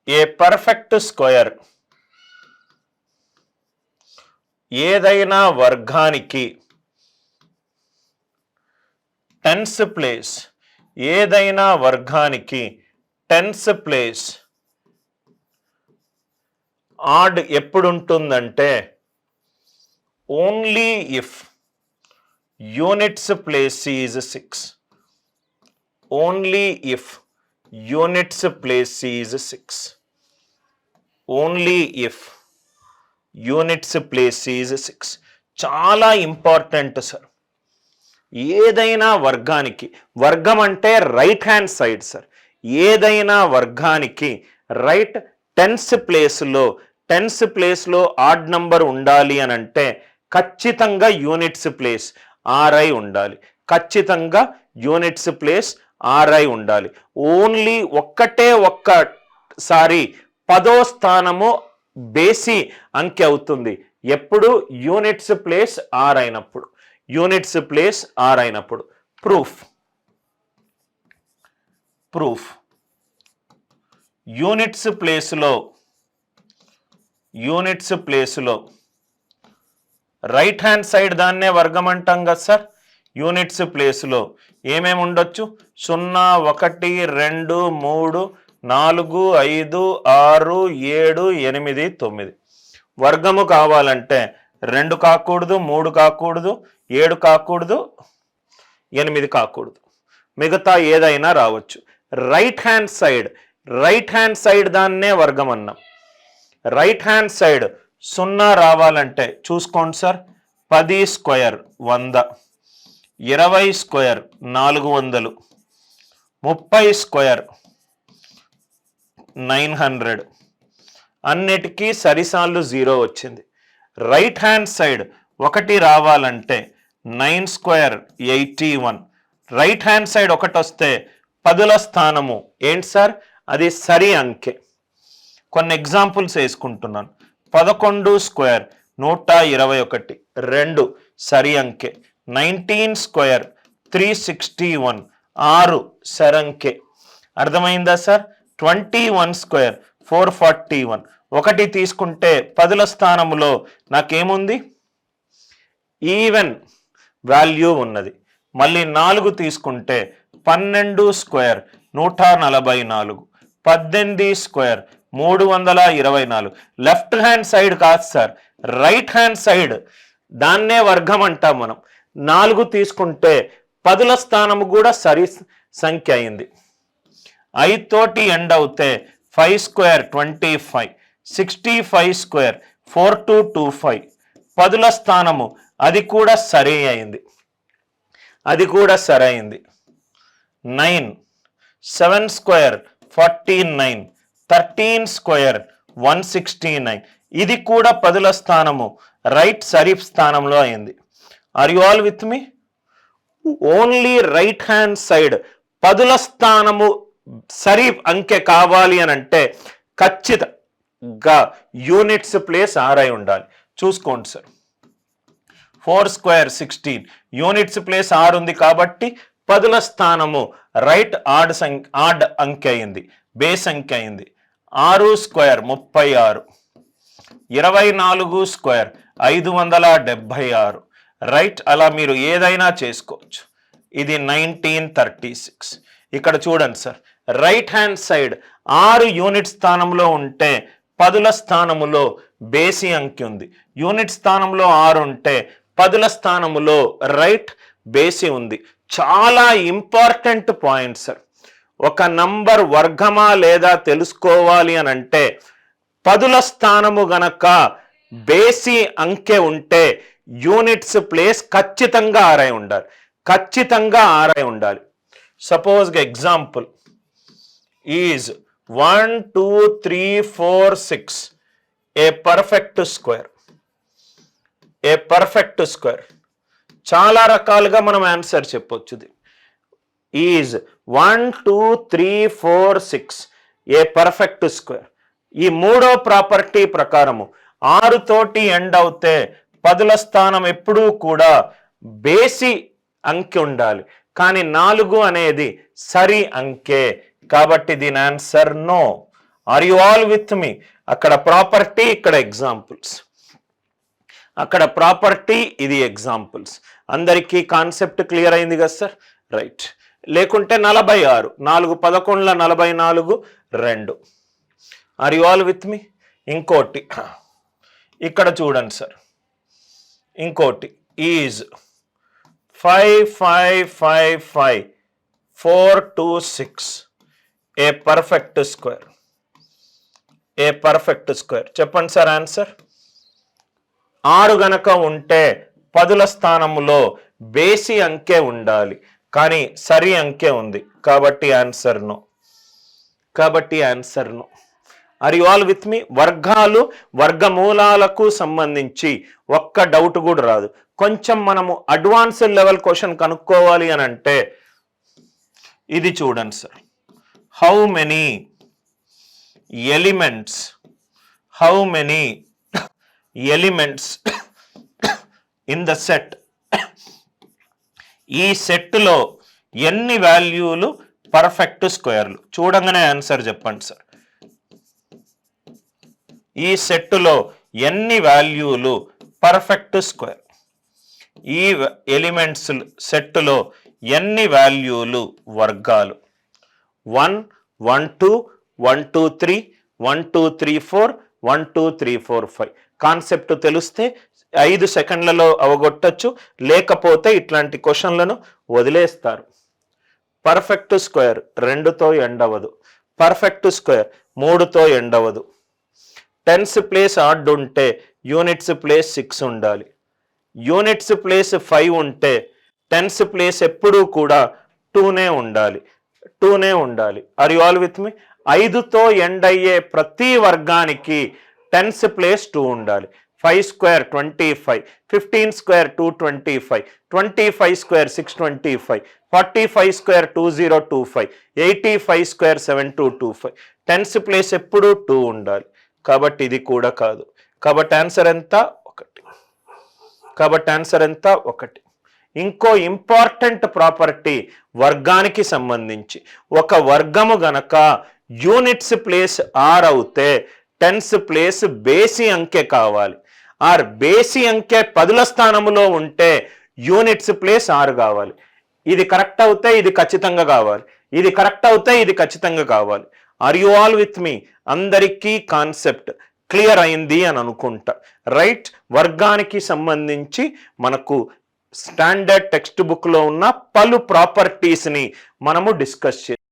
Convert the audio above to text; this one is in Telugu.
ఏ పర్ఫెక్ట్ స్క్వేర్ ఏదైనా వర్గానికి టెన్స్ ప్లేస్ ఏదైనా వర్గానికి టెన్స్ ప్లేస్ ఆడ్ ఎప్పుడు ఉంటుందంటే only if units place is 6. Only if units place is 6. Only if units place is 6. చాలా ఇంపార్టెంట్ సార్. ఏదైనా వర్గానికి, వర్గం అంటే రైట్ హ్యాండ్ సైడ్ సార్, ఏదైనా వర్గానికి రైట్ టెన్స్ ప్లేస్లో ఆడ్ నంబర్ ఉండాలి అని అంటే ఖచ్చితంగా యూనిట్స్ ప్లేస్ ఆర్ఐ ఉండాలి. ఖచ్చితంగా యూనిట్స్ ప్లేస్ ఆర్ఐ ఉండాలి. ఓన్లీ ఒక్కసారి 10వ స్థానము బేసి అంకె అవుతుంది ఎప్పుడు? యూనిట్స్ ప్లేస్ ఆర్ అయినప్పుడు. యూనిట్స్ ప్లేస్ ఆర్ అయినప్పుడు. ప్రూఫ్ యూనిట్స్ ప్లేస్లో రైట్ హ్యాండ్ సైడ్ దాన్నే వర్గం అంటాం కదా సార్. యూనిట్స్ ప్లేస్లో ఏమేమి ఉండొచ్చు? 0, 1, 2, 3, 4, 5, 6, 7, 8, 9. వర్గము కావాలంటే 2 కాకూడదు, 3 కాకూడదు, 7 కాకూడదు, 8 కాకూడదు, మిగతా ఏదైనా రావచ్చు. రైట్ హ్యాండ్ సైడ్ దాన్నే వర్గం అన్నాం. రైట్ హ్యాండ్ సైడ్ 0 రావాలంటే చూసుకోండి సార్. 10 square 100, 20 square 400, 30 square 900. అన్నిటికీ సరిసార్లు 0 వచ్చింది. రైట్ హ్యాండ్ సైడ్ 1 రావాలంటే 9 స్క్వేర్ 81. రైట్ హ్యాండ్ సైడ్ 1 వస్తే 10ల స్థానము ఏంటి సార్? అది సరి అంకె. కొన్ని ఎగ్జాంపుల్స్ వేసుకుంటున్నాను. 11 స్క్వేర్ 121, 2 సరి అంకె. 19 స్క్వేర్ 361, 6 సరంకె. అర్థమైందా సార్? 21 స్క్వేర్ 441. 1 తీసుకుంటే 10ల స్థానంలో నాకేముంది? ఈవెన్ వాల్యూ ఉన్నది. మళ్ళీ 4 తీసుకుంటే 12 square 144, 18 square 324. Left hand side కాదు సార్, రైట్ హ్యాండ్ సైడ్ దాన్నే వర్గం అంటాం మనం. 4 తీసుకుంటే 10ల స్థానము కూడా సరి సంఖ్య అయింది. 5 తోటి ఎండ్ అవుతే 5 స్క్వేర్ 25, 65 స్క్వేర్ 4225. 10ల స్థానము అది కూడా సరి అయింది. 9, 7 స్క్వేర్ 49, 13 స్క్వేర్ 169. ఇది కూడా 10ల స్థానము రైట్ సరి స్థానంలో అయింది. Are you all with me? Only right hand side 10ల స్థానము సరి అంకె కావాలి అని అంటే ఖచ్చితంగా యూనిట్స్ ప్లేస్ ఆర్ఐ ఉండాలి. చూసుకోండి సార్. 4 స్క్వేర్ 16, యూనిట్స్ ప్లేస్ 6 ఉంది కాబట్టి 10ల స్థానము రైట్ ఆడ్ అంకె అయింది, బేస్ అంకె అయింది. 6 స్క్వేర్ 36, 24 స్క్వేర్ 576. రైట్, అలా మీరు ఏదైనా చేసుకోవచ్చు. ఇది 1936. ఇక్కడ చూడండి sir, right hand side 6 unit స్థానంలో ఉంటే 10ల స్థానములో బేసి అంకె ఉంది. యూనిట్ స్థానంలో 6 ఉంటే 10ల స్థానములో రైట్ బేసి ఉంది. చాలా ఇంపార్టెంట్ పాయింట్ సార్. ఒక నంబర్ వర్గమా లేదా తెలుసుకోవాలి అని అంటే 10ల స్థానము గనక బేసి అంకె ఉంటే యూనిట్స్ ప్లేస్ ఖచ్చితంగా ఆర్ఐ ఉండాలి. Suppose example is 1, 2, 3, 4, 6 a perfect square. చాలా రకాలుగా మనం ఆన్సర్ చెప్పొచ్చు. Is 1, 2, 3, 4, 6 a perfect square. ఈ 3వ ప్రాపర్టీ ప్రకారము 6 తోటి ఎండ్ అవుతే 10ల స్థానం ఎప్పుడూ కూడా బేసి అంకె ఉండాలి. కానీ 4 అనేది సరి అంకె కాబట్టి దీని answer no. Are you all with me? అక్కడ ప్రాపర్టీ, ఇక్కడ ఎగ్జాంపుల్స్. అక్కడ ప్రాపర్టీ, ఇది ఎగ్జాంపుల్స్. అందరికీ కాన్సెప్ట్ క్లియర్ అయింది కదా సార్? రైట్. లేకుంటే 46, 4 11 44 2. ఆర్ యు ఆల్ విత్ మీ? ఇంకోటి ఇక్కడ చూడండి సార్, ఇంకోటి is 5 5 5 5 4 2 6 a perfect square. A perfect square. చెప్పండి సార్ ఆన్సర్. 6 గనక ఉంటే పదుల స్థానంలో బేసి అంకె ఉండాలి, కానీ సరి అంకె ఉంది, కాబట్టి ఆన్సర్ నో. కాబట్టి answer no. Are you all with me? వర్గాలు, వర్గమూలాలకు సంబంధించి ఒక్క డౌట్ కూడా రాదు. కొంచెం మనము అడ్వాన్స్డ్ లెవెల్ క్వశ్చన్ కనుక్కోవాలి అని అంటే ఇది చూడండి sir. How many elements, how many elements in the set, ఈ సెట్లో ఎన్ని వాల్యూలు పర్ఫెక్ట్ స్క్వేర్లు? చూడంగానే ఆన్సర్ చెప్పండి సార్. ఈ సెట్లో ఎన్ని వాల్యూలు పర్ఫెక్ట్ స్క్వేర్? ఈ ఎలిమెంట్స్ సెట్లో ఎన్ని వాల్యూలు వర్గాలు? 1 1 2 1 2 3 1 2 3 4 1 2 3 4 5. కాన్సెప్ట్ తెలిస్తే 5 సెకండ్లలో అవగొట్టచ్చు, లేకపోతే ఇట్లాంటి క్వశ్చన్లను వదిలేస్తారు. పర్ఫెక్ట్ స్క్వేర్ 2తో ఎండ్ అవ్వదు, పర్ఫెక్ట్ స్క్వేర్ 3తో ఎండ్ అవ్వదు. టెన్స్ ప్లేస్ ఆడ్ ఉంటే యూనిట్స్ ప్లేస్ 6 ఉండాలి. యూనిట్స్ ప్లేస్ 5 ఉంటే టెన్స్ ప్లేస్ ఎప్పుడూ కూడా 2నే ఉండాలి, 2నే ఉండాలి. Are you all with me? 5తో ఎండ్ అయ్యే ప్రతి వర్గానికి టెన్స్ ప్లేస్ 2 ఉండాలి. 5 square 25, 15 square 225, 25 square 625, 45 square 2025, 85 square 7225. Tens place ఎప్పుడు 2 ఉండాలి, కాబట్టి ఇది కూడా కాదు. కాబట్టి ఆన్సర్ ఎంత? 1. కాబట్టి ఆన్సర్ ఎంత? 1. ఇంకో ఇంపార్టెంట్ ప్రాపర్టీ వర్గానికి సంబంధించి, ఒక వర్గము గనక యూనిట్స్ ప్లేస్ 6 అవుతే టెన్స్ ప్లేస్ బేసి అంకె కావాలి. ఆర్ బేసి అంకె పదుల స్థానంలో ఉంటే యూనిట్స్ ప్లేస్ 6 కావాలి. ఇది కరెక్ట్ అవుతే ఇది ఖచ్చితంగా కావాలి, ఇది కరెక్ట్ అవుతే ఇది ఖచ్చితంగా కావాలి. ఆర్ యు ఆల్ విత్ మీ? అందరికీ కాన్సెప్ట్ క్లియర్ అయింది అని అనుకుంటా. రైట్. వర్గానికి సంబంధించి మనకు స్టాండర్డ్ టెక్స్ట్ బుక్లో ఉన్న పలు ప్రాపర్టీస్ని మనము డిస్కస్ చేస్తాం.